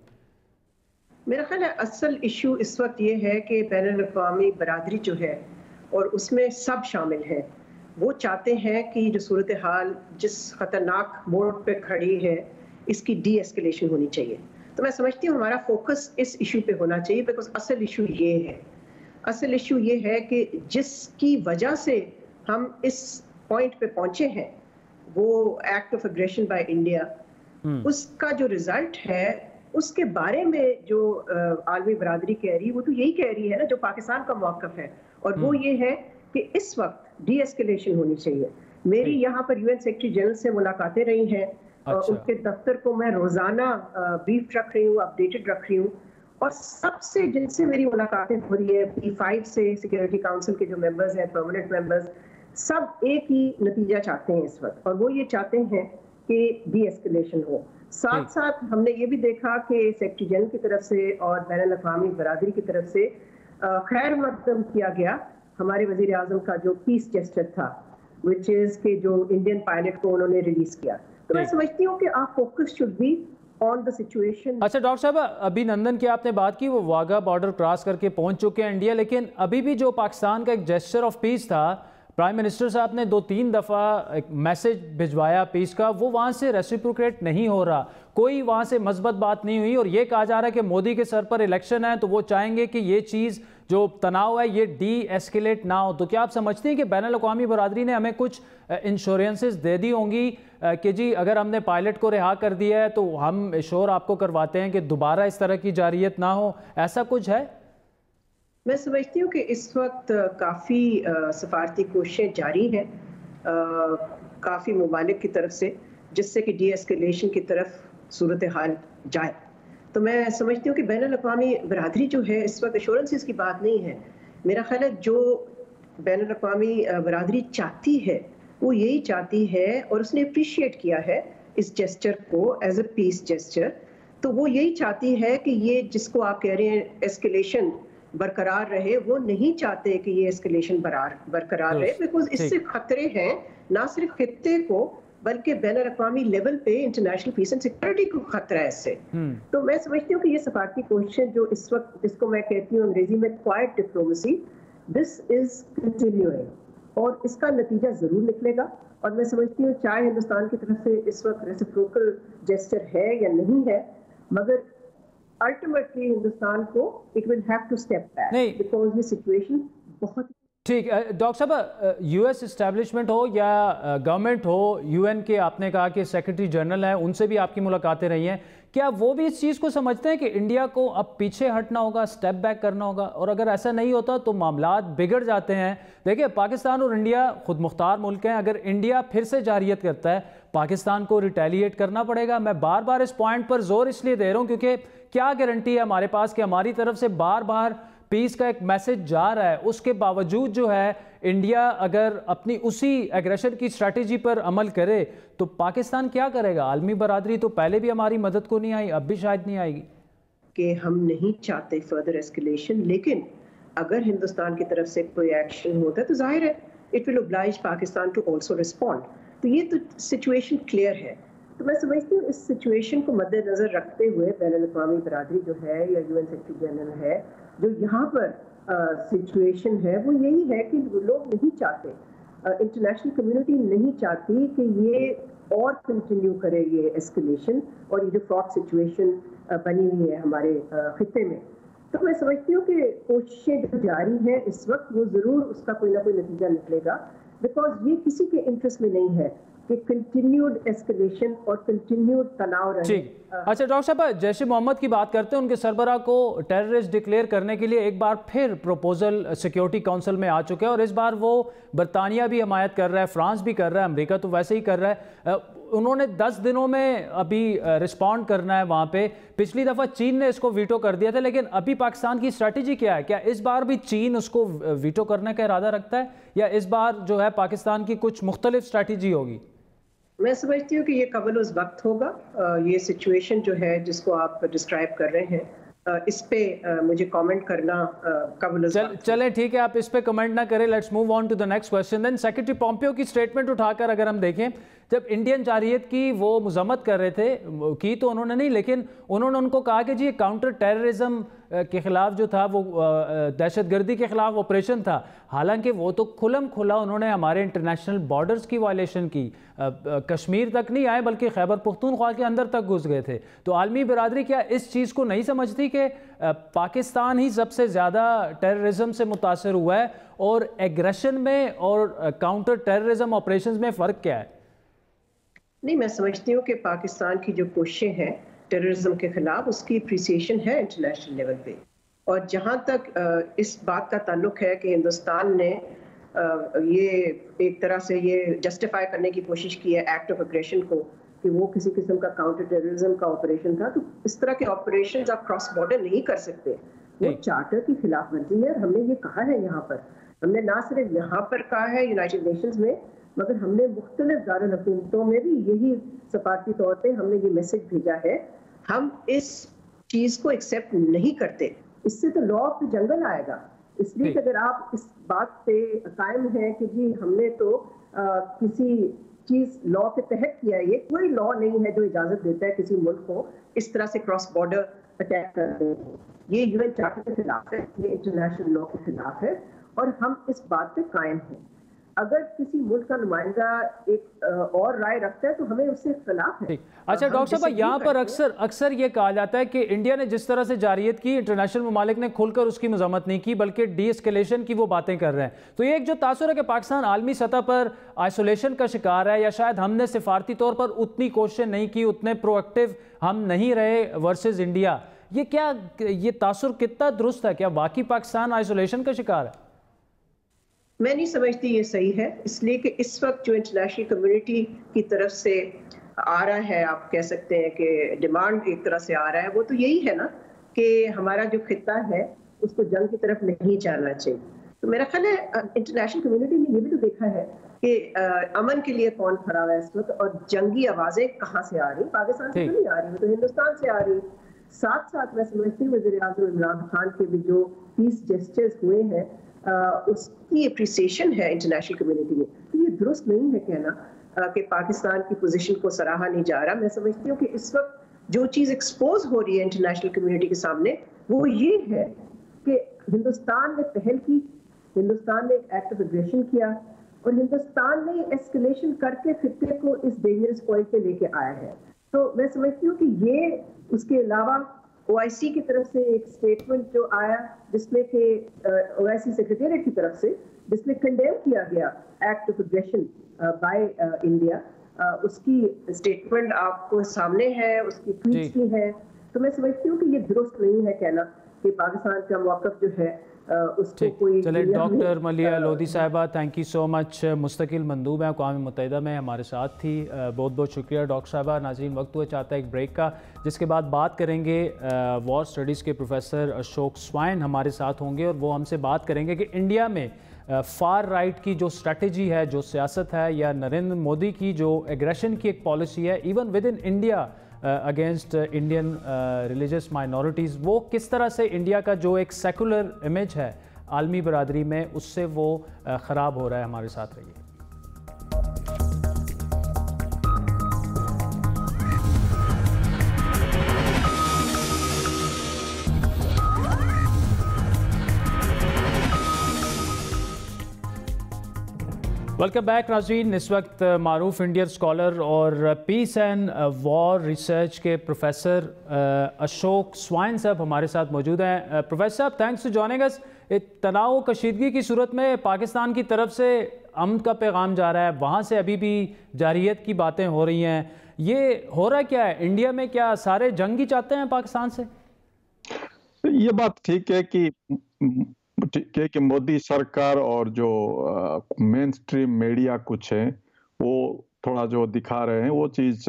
मेरा ख्याल है असल इशू इस वक्त ये है कि बैनुल-अक़वामी बरादरी जो है और उसमें सब शामिल हैं, वो चाहते हैं कि जो सूरत हाल जिस ख़तरनाक मोड़ पे खड़ी है इसकी डी एस्केलेशन होनी चाहिए। तो मैं समझती हूँ हमारा फोकस इस इशू पे होना चाहिए, बिकॉज असल इशू ये है, असल इशू ये है कि जिसकी वजह से हम इस पॉइंट पे पहुंचे हैं, वो act of aggression by India, उसका जो रिजल्ट है उसके बारे में जो आलमी बरादरी कह रही है, वो तो यही कह रही है ना जो पाकिस्तान का मौक़िफ़ है, और वो ये है कि इस वक्त डी एस्केलेशन होनी चाहिए। मेरी यहाँ पर यूएन सेक्रेटरी जनरल से मुलाकातें रही हैं, उनके दफ्तर को मैं रोजाना ब्रीफ रख रही हूँ, अपडेटेड रख रही हूँ, और सबसे जिनसे मेरी मुलाकातें हो रही है P5 से, सिक्योरिटी काउंसिल के जो मेंबर्स हैं, परमानेंट मेंबर्स, सब एक ही नतीजा चाहते हैं इस वक्त, और वो ये चाहते हैं कि डी एस्केलेशन हो। साथ साथ हमने ये भी देखा कि सेक्रेटरी जनरल की तरफ से और बैनुल-अक़वामी बरादरी की तरफ से खैर मकदम किया गया हमारे वज़ीर आज़म का जो पीस जेस्चर था, विच इज़ के जो इंडियन पायलट को उन्होंने रिलीज किया। तो मैं समझती हूँ कि आप focus should be on the situation. अच्छा डॉक्टर साहब, अभिनंदन की आपने बात की, वो वाघा बॉर्डर क्रॉस करके पहुंच चुके हैं इंडिया, लेकिन अभी भी जो पाकिस्तान का एक जेस्चर ऑफ पीस था, प्राइम मिनिस्टर साहब ने 2-3 दफ़ा एक मैसेज भिजवाया पीस का, वो वहाँ से रेसिप्रोकेट नहीं हो रहा, कोई वहाँ से मस्बत बात नहीं हुई, और ये कहा जा रहा है कि मोदी के सर पर इलेक्शन है तो वो चाहेंगे कि ये चीज़ जो तनाव है ये डी एस्केलेट ना हो। तो क्या आप समझते हैं कि बैनुल-अक़वामी बरादरी ने हमें कुछ इंश्योरेंसेस दे दी होंगी कि जी अगर हमने पायलट को रिहा कर दिया है तो हम श्योर आपको करवाते हैं कि दोबारा इस तरह की जारियत ना हो, ऐसा कुछ है? मैं समझती हूँ कि इस वक्त काफ़ी सफारती कोशिशें जारी हैं काफ़ी ममालिक की तरफ से, जिससे कि डी एस्केलेशन की तरफ सूरत हाल जाए। तो मैं समझती हूँ कि बैनुल-अक़वामी बरादरी जो है इस वक्त एश्योरेंसेस की बात नहीं है। मेरा ख्याल है जो बैनुल-अक़वामी बरादरी चाहती है वो यही चाहती है, और उसने अप्रिशिएट किया है इस जेस्चर को एज ए पीस जेस्चर, तो वो यही चाहती है कि ये जिसको आप कह रहे हैं एस्केलेशन बरकरार रहे, वो नहीं चाहते कि ये एस्केलेशन बरकरार रहे, बिकॉज इससे खतरे हैं ना सिर्फ खित्ते को बल्कि बैनुल-अक़वामी लेवल पे इंटरनेशनल पीस एंड सिक्योरिटी को खतरा है इससे। तो मैं समझती हूँ कि ये सफारती कोशिशें जो इस वक्त, जिसको मैं कहती हूँ अंग्रेजी में quite diplomacy, this is continuing, और इसका नतीजा जरूर निकलेगा। और मैं समझती हूँ चाहे हिंदुस्तान की तरफ से इस वक्त रेसिप्रोकल जेस्चर है या नहीं है, मगर अल्टीमेटली हिंदुस्तान को it will have to step back, because ये सिचुएशन बहुत ठीक, डॉक्टर साहब, यूएस इस्टेब्लिशमेंट हो या गवर्नमेंट हो, यूएन के आपने कहा कि सेक्रेटरी जनरल हैं, उनसे भी आपकी मुलाकातें रही हैं, क्या वो भी इस चीज़ को समझते हैं कि इंडिया को अब पीछे हटना होगा, स्टेप बैक करना होगा? और अगर ऐसा नहीं होता तो मामलात बिगड़ जाते हैं। देखिए, पाकिस्तान और इंडिया खुद मुख्तार मुल्क हैं। अगर इंडिया फिर से जारियत करता है, पाकिस्तान को रिटेलिएट करना पड़ेगा। मैं बार बार इस पॉइंट पर जोर इसलिए दे रहा हूँ क्योंकि क्या गारंटी है हमारे पास कि हमारी तरफ से बार बार पीस का एक मैसेज जा रहा है, उसके बावजूद जो है इंडिया अगर अपनी उसी एग्रेशन की स्ट्रैटेजी पर अमल करे तो पाकिस्तान क्या करेगा? आलमी बरादरी तो पहले भी हमारी मदद को नहीं आई, अब भी शायद नहीं आएगी। कि हम नहीं चाहते फर्दर एस्केलेशन, लेकिन अगर हिंदुस्तान की तरफ से कोई एक्शन होता है तो जाहिर है it will oblige Pakistan to also respond. तो ये तो सिचुएशन क्लियर है। तो मैं समझती हूँ इस सिचुएशन को मद्देनजर रखते हुए बैनुल-अक़वामी बरादरी जो है या यूएन सेक्रेटरी जनरल है, जो यहाँ पर सिचुएशन है वो यही है कि लोग नहीं चाहते, इंटरनेशनल कम्युनिटी नहीं चाहती कि ये और कंटिन्यू करे ये एस्केलेशन और ये जो फ्रॉड सिचुएशन बनी हुई है हमारे खित्ते में। तो मैं समझती हूँ कि कोशिशें जो जारी हैं इस वक्त वो ज़रूर उसका कोई ना कोई नतीजा निकलेगा, बिकॉज ये किसी के इंटरेस्ट में नहीं है कि कंटिन्यूड एस्केलेशन और कंटिन्यूड तनाव रहे। ठीक, अच्छा डॉक्टर साहब, जैश मोहम्मद की बात करते हैं, उनके सरबराह को टेररिस्ट डिक्लेयर करने के लिए एक बार फिर प्रपोजल सिक्योरिटी काउंसिल में आ चुके हैं और इस बार वो बरतानिया भी हमायत कर रहा है, फ्रांस भी कर रहा है, अमेरिका तो वैसे ही कर रहा है। उन्होंने 10 दिनों में अभी रिस्पॉन्ड करना है वहाँ पे। पिछली दफ़ा चीन ने इसको वीटो कर दिया था, लेकिन अभी पाकिस्तान की स्ट्रैटेजी क्या है? क्या इस बार भी चीन उसको वीटो करने का इरादा रखता है या इस बार जो है पाकिस्तान की कुछ मुख्तलिफ स्ट्रैटेजी होगी? मैं समझती हूँ कि ये कबल उस वक्त होगा। ये सिचुएशन जो है जिसको आप डिस्क्राइब कर रहे हैं, इस पे मुझे कमेंट करना कबल चलें, ठीक है, आप इस पे कमेंट ना करें। Let's move on to the next question. Then secretary Pompeo की स्टेटमेंट उठाकर अगर हम देखें, जब इंडियन जारियत की वो मजम्मत कर रहे थे, की तो उन्होंने नहीं, लेकिन उन्होंने उनको कहा कि जी ये काउंटर टेररिज्म के खिलाफ जो था वो दहशतगर्दी के खिलाफ ऑपरेशन था। हालांकि वो तो खुलम खुला उन्होंने हमारे इंटरनेशनल बॉर्डर्स की वायलेशन की, कश्मीर तक नहीं आए बल्कि खैबर पख्तूनख्वा के अंदर तक घुस गए थे। तो आलमी बिरादरी क्या इस चीज़ को नहीं समझती कि पाकिस्तान ही सबसे ज़्यादा टेररिज्म से मुतासर हुआ है और एग्रेशन में और काउंटर टेररिज्म ऑपरेशंस में फ़र्क क्या है? नहीं, मैं समझती हूँ कि पाकिस्तान की जो कोशिशें हैं टेररिज्म के खिलाफ, उसकी अप्रिसिएशन है इंटरनेशनल लेवल पे। और जहाँ तक इस बात का ताल्लुक है कि हिंदुस्तान ने ये एक तरह से ये जस्टिफाई करने की कोशिश की है एक्ट ऑफ अग्रेशन को कि वो किसी किस्म का काउंटर टेररिज्म का ऑपरेशन था, तो इस तरह के ऑपरेशंस आप क्रॉस बॉर्डर नहीं कर सकते। वो चार्टर की खिलाफ वर्जी है। हमने ये कहा है यहाँ पर, हमने ना सिर्फ यहाँ पर कहा है यूनाइटेड नेशंस में, मगर हमने मुख्तलिफ दारुल हुकूमतों में भी यही सफारती तौर पे हमने ये मैसेज भेजा है। हम इस चीज को एक्सेप्ट नहीं करते, इससे तो लॉ ऑफ द जंगल आएगा। इसलिए अगर आप इस बात पे कायम है कि जी हमने तो किसी चीज लॉ के तहत किया है, ये कोई लॉ नहीं है जो इजाजत देता है किसी मुल्क को इस तरह से क्रॉस बॉर्डर अटैक करने को। ये यूएन चार्टर के खिलाफ है, ये इंटरनेशनल लॉ के खिलाफ है और हम इस बात पे कायम हैं। अगर किसी मुल्क का नुमाइंदा एक और राय रखता है तो हमें उससे खिलाफ है। अच्छा डॉक्टर साहब, यहाँ पर अक्सर ये कहा जाता है कि इंडिया ने जिस तरह से जारियत की, इंटरनेशनल ममालिक ने खुलकर उसकी मजम्मत नहीं की बल्कि डी एस्केलेशन की वो बातें कर रहे हैं। तो ये एक जो तासुर है कि पाकिस्तान आलमी सतह पर आइसोलेशन का शिकार है, या शायद हमने सिफारती तौर पर उतनी कोशिशें नहीं की, उतने प्रोएक्टिव हम नहीं रहे वर्सेज इंडिया, ये क्या, ये तासुर कितना दुरुस्त है? क्या वाकई पाकिस्तान आइसोलेशन का शिकार है? मैं नहीं समझती ये सही है, इसलिए कि इस वक्त जो इंटरनेशनल कम्युनिटी की तरफ से आ रहा है, आप कह सकते हैं कि डिमांड एक तरह से आ रहा है, वो तो यही है ना कि हमारा जो खित्ता है उसको जंग की तरफ नहीं जाना चाहिए। तो मेरा ख्याल है इंटरनेशनल कम्युनिटी ने ये भी तो देखा है कि अमन के लिए कौन खड़ा हुआ है इस वक्त, और जंगी आवाजें कहाँ से आ रही, पाकिस्तान से तो नहीं आ रही, तो हिंदुस्तान से आ रही। साथ साथ मैं समझती हूँ वज़ीर आज़म इमरान खान के भी जो पीस जेस्चर्स हुए हैं उसकी अप्रिसिएशन है इंटरनेशनल कम्युनिटी में। तो ये दुरुस्त नहीं है कहना कि पाकिस्तान की पोजीशन को सराहा नहीं जा रहा। मैं समझती हूँ कि इस वक्त जो चीज़ एक्सपोज हो रही है इंटरनेशनल कम्युनिटी के सामने वो ये है कि हिंदुस्तान ने पहल की, हिंदुस्तान ने एक एक्ट ऑफ एग्रेशन किया और हिंदुस्तान ने एस्केलेशन करके खित्ते को इस डेंजरस पॉइंट पे लेके आया है। तो मैं समझती हूँ कि ये, उसके अलावा OIC की तरफ से एक स्टेटमेंट जो आया जिसमें कि OIC सेक्रेटेरिएट की तरफ से जिसमें कंडेम किया गया act of aggression by India, उसकी स्टेटमेंट आपको सामने है, उसकी ट्वीट्स भी हैं। तो मैं समझती हूँ कि ये दुरुस्त नहीं है कहना कि पाकिस्तान का मौक़िफ़ जो है उसको कोई। चले डॉक्टर मलिया लोधी साहिबा, थैंक यू सो मच। मुस्तकिल मंदूब है अक़वाम मुत्तहिदा में, हमारे साथ थी। बहुत बहुत शुक्रिया डॉक्टर साहिबा। नाज़रीन, वक्त हुआ चाहता है एक ब्रेक का, जिसके बाद बात करेंगे वॉर स्टडीज़ के प्रोफेसर अशोक स्वाइन हमारे साथ होंगे और वो हमसे बात करेंगे कि इंडिया में फार राइट की जो स्ट्रैटेजी है, जो सियासत है, या नरेंद्र मोदी की जो एग्रेशन की एक पॉलिसी है even with in India against Indian religious minorities, वो किस तरह से इंडिया का जो एक सेकुलर इमेज है आलमी बरादरी में, उससे वो ख़राब हो रहा है। हमारे साथ रहिए। वेलकम बैक नाज़रीन। इस वक्त मारूफ इंडियन स्कॉलर और पीस एंड वॉर रिसर्च के प्रोफेसर अशोक स्वाइन साहब हमारे साथ मौजूद हैं। प्रोफेसर साहब, थैंक्स फॉर जॉइनिंग अस। तनाव कशीदगी की सूरत में पाकिस्तान की तरफ से अमन का पैगाम जा रहा है, वहाँ से अभी भी जारियत की बातें हो रही हैं। ये हो रहा क्या है इंडिया में? क्या सारे जंगी चाहते हैं पाकिस्तान से? ये बात ठीक है कि मोदी सरकार और जो मेन स्ट्रीम मीडिया कुछ है वो थोड़ा जो दिखा रहे हैं वो चीज़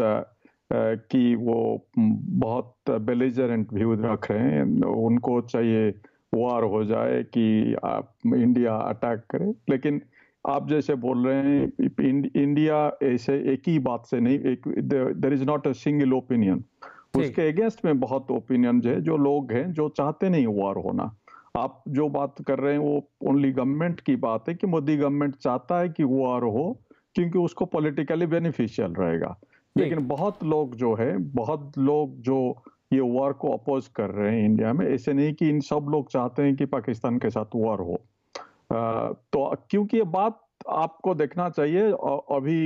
कि वो बहुत बेलिजरेंट व्यू रख रहे हैं। उनको चाहिए वार हो जाए कि इंडिया अटैक करे, लेकिन आप जैसे बोल रहे हैं इंडिया ऐसे एक ही बात से नहीं, there is not a single opinion. उसके अगेंस्ट में बहुत ओपिनियन है, जो लोग हैं जो चाहते नहीं वार होना। आप जो बात कर रहे हैं वो ओनली गवर्नमेंट की बात है कि मोदी गवर्नमेंट चाहता है कि वार हो क्योंकि उसको पॉलिटिकली बेनिफिशियल रहेगा। लेकिन बहुत लोग जो ये वार को अपोज कर रहे हैं इंडिया में, ऐसे नहीं कि इन सब लोग चाहते हैं कि पाकिस्तान के साथ वार हो। तो क्योंकि ये बात आपको देखना चाहिए, अभी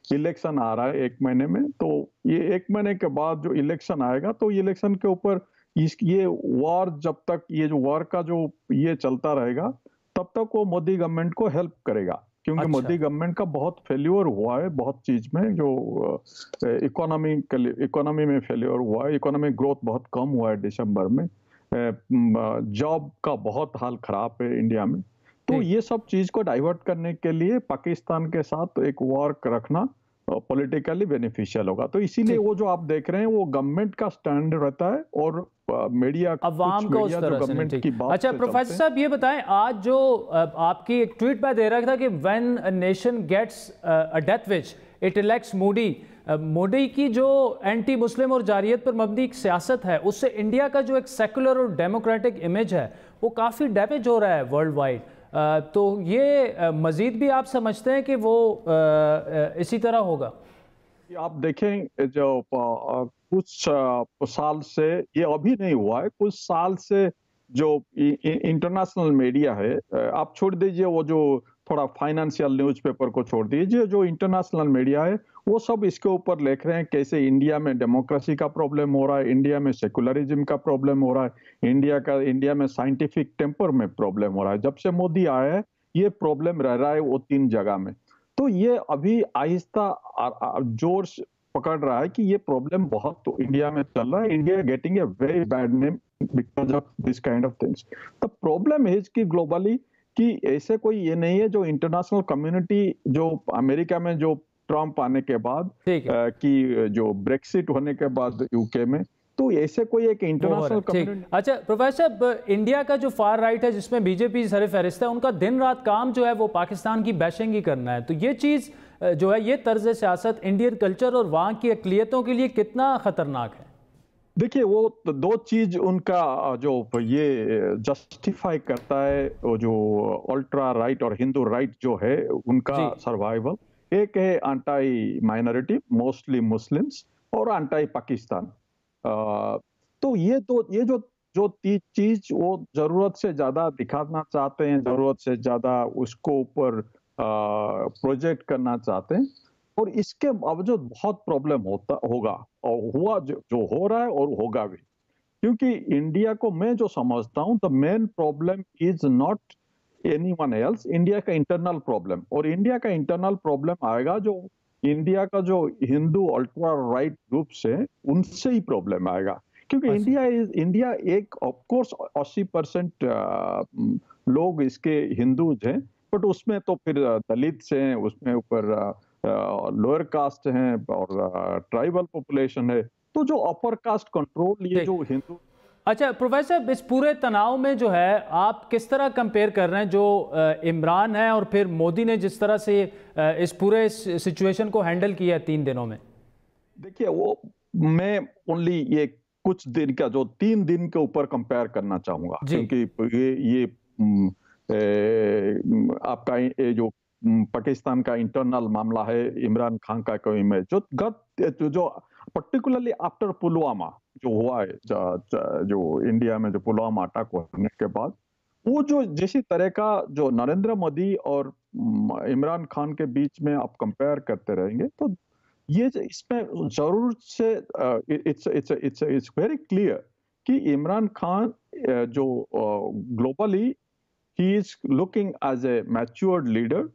इलेक्शन आ रहा है 1 महीने में, तो ये 1 महीने के बाद जो इलेक्शन आएगा तो इलेक्शन के ऊपर ये वार, जब तक ये जो वार का जो ये चलता रहेगा तब तक वो मोदी गवर्नमेंट को हेल्प करेगा, क्योंकि मोदी गवर्नमेंट का बहुत फेल्योर हुआ है बहुत चीज में। जो इकोनॉमी में फेल्योर हुआ है, इकोनॉमिक ग्रोथ बहुत कम हुआ है दिसंबर में, जॉब का बहुत हाल खराब है इंडिया में। तो ये सब चीज को डाइवर्ट करने के लिए पाकिस्तान के साथ एक वॉर रखना पॉलिटिकली बेनिफिशियल होगा। तो इसीलिए वो जो आप देख रहे हैं वो गवर्नमेंट का स्टैंड रहता है और मीडिया अवाम को उस तरह से की बात। अच्छा प्रोफेसर साहब, ये बताएं, आज जो आपकी एक ट्वीट में दे रहा था कि when a nation gets a death wish it elects Modi, Modi की जो एंटी मुस्लिम और जारियत पर मबनी एक सियासत है, उससे इंडिया का जो एक सेकुलर और डेमोक्रेटिक इमेज है वो काफ़ी डैमेज हो रहा है वर्ल्ड वाइड। तो ये मजीद भी आप समझते हैं कि वो इसी तरह होगा? आप देखें, जो कुछ साल से, ये अभी नहीं हुआ है, कुछ साल से जो इंटरनेशनल मीडिया है, आप छोड़ दीजिए वो जो थोड़ा फाइनेंशियल न्यूज़पेपर को छोड़ दीजिए, जो इंटरनेशनल मीडिया है वो सब इसके ऊपर लिख रहे हैं कैसे इंडिया में डेमोक्रेसी का प्रॉब्लम हो रहा है, इंडिया में सेकुलरिज्म का प्रॉब्लम हो रहा है, इंडिया में साइंटिफिक टेम्पर में प्रॉब्लम हो रहा है। जब से मोदी आया है ये प्रॉब्लम रह रहा है वो 3 जगह में। तो ये अभी आहिस्ता जोर से पकड़ रहा है कि ये प्रॉब्लम बहुत तो इंडिया में चल रहा है। India getting a very bad name because of this kind of things. The problem is कि ग्लोबली कि ऐसे कोई ये नहीं है जो इंटरनेशनल कम्युनिटी, जो अमेरिका में जो ट्रम्प आने के बाद कि जो ब्रेक्सिट होने के बाद यूके में, तो ऐसे कोई एक इंटरनेशनल कम्युनिटी। अच्छा प्रोफेसर, इंडिया का जो फार राइट है जिसमें बीजेपी सर फहरिस्त है, उनका दिन रात काम जो है वो पाकिस्तान की बैशिंग ही करना है। तो ये चीज़ जो है, ये तर्ज सियासत इंडियन कल्चर और वहाँ की अक़लियतों के लिए कितना खतरनाक है? देखिए, वो 2 चीज उनका जो ये जस्टिफाई करता है, वो जो अल्ट्रा राइट और हिंदू राइट जो है उनका सर्वाइवल, एक है एंटी माइनॉरिटी मोस्टली मुस्लिम्स और एंटी पाकिस्तान। तो ये जो चीज वो जरूरत से ज्यादा दिखाना चाहते हैं, जरूरत से ज्यादा उसको ऊपर प्रोजेक्ट करना चाहते हैं, और इसके बावजूद बहुत प्रॉब्लम होगा और हुआ जो हो रहा है और होगा भी। क्योंकि इंडिया को मैं जो समझता हूं, the main problem is not anyone else, India का इंटरनल प्रॉब्लम। और इंडिया का इंटरनल प्रॉब्लम आएगा जो इंडिया का जो हिंदू अल्ट्रा राइट ग्रुप्स है उनसे ही प्रॉब्लम आएगा, क्योंकि इंडिया एक ऑफ कोर्स 80% लोग इसके हिंदूज हैं, बट उसमें तो फिर दलित हैं, उसमें ऊपर लोअर कास्ट हैं और ट्राइबल पॉपुलेशन है, तो जो अपर कास्ट कंट्रोल ये जो हिंदू। अच्छा प्रोफेसर, इस पूरे तनाव में जो है आप किस तरह कंपेयर कर रहे हैं जो इमरान है और फिर मोदी ने जिस तरह से इस पूरे सिचुएशन को हैंडल किया 3 दिनों में? देखिए, वो मैं ओनली ये कुछ दिन का जो 3 दिन के ऊपर कंपेयर करना चाहूंगा, क्योंकि ये आपका ये जो पाकिस्तान का इंटरनल मामला है, इमरान खान का कोई में जो पर्टिकुलरली आफ्टर पुलवामा जो हुआ है, जो इंडिया में जो पुलवामा अटैक होने के बाद, वो जो जैसी तरह का जो नरेंद्र मोदी और इमरान खान के बीच में आप कंपेयर करते रहेंगे तो ये इसमें जरूर से इट्स वेरी क्लियर कि इमरान खान जो ग्लोबली ही is looking as a matured leader,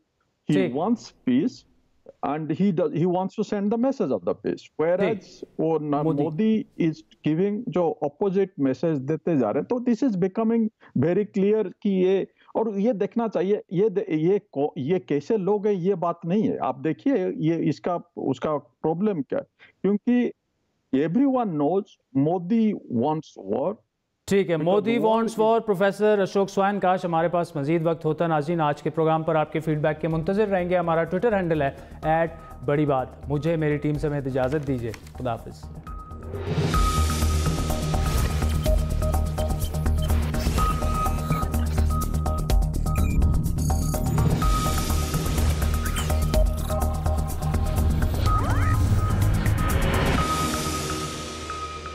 he wants peace and he wants to send the message of the peace, whereas Modi is giving जो opposite message देते जा रहे हैं। तो this is becoming very clear कि ये, और ये देखना चाहिए ये कैसे लोग हैं, ये बात नहीं है। आप देखिए ये उसका प्रॉब्लम क्या है, क्योंकि everyone knows Modi wants war। ठीक है, Modi wants war. Professor Ashok swine, काश हमारे पास मजीद वक्त होता। नाज़रीन, आज के प्रोग्राम पर आपके फीडबैक के मुंतज़िर रहेंगे। हमारा ट्विटर हैंडल है @बड़ी बात। मुझे मेरी टीम समेत इजाज़त दीजिए। खुदा हाफिज़।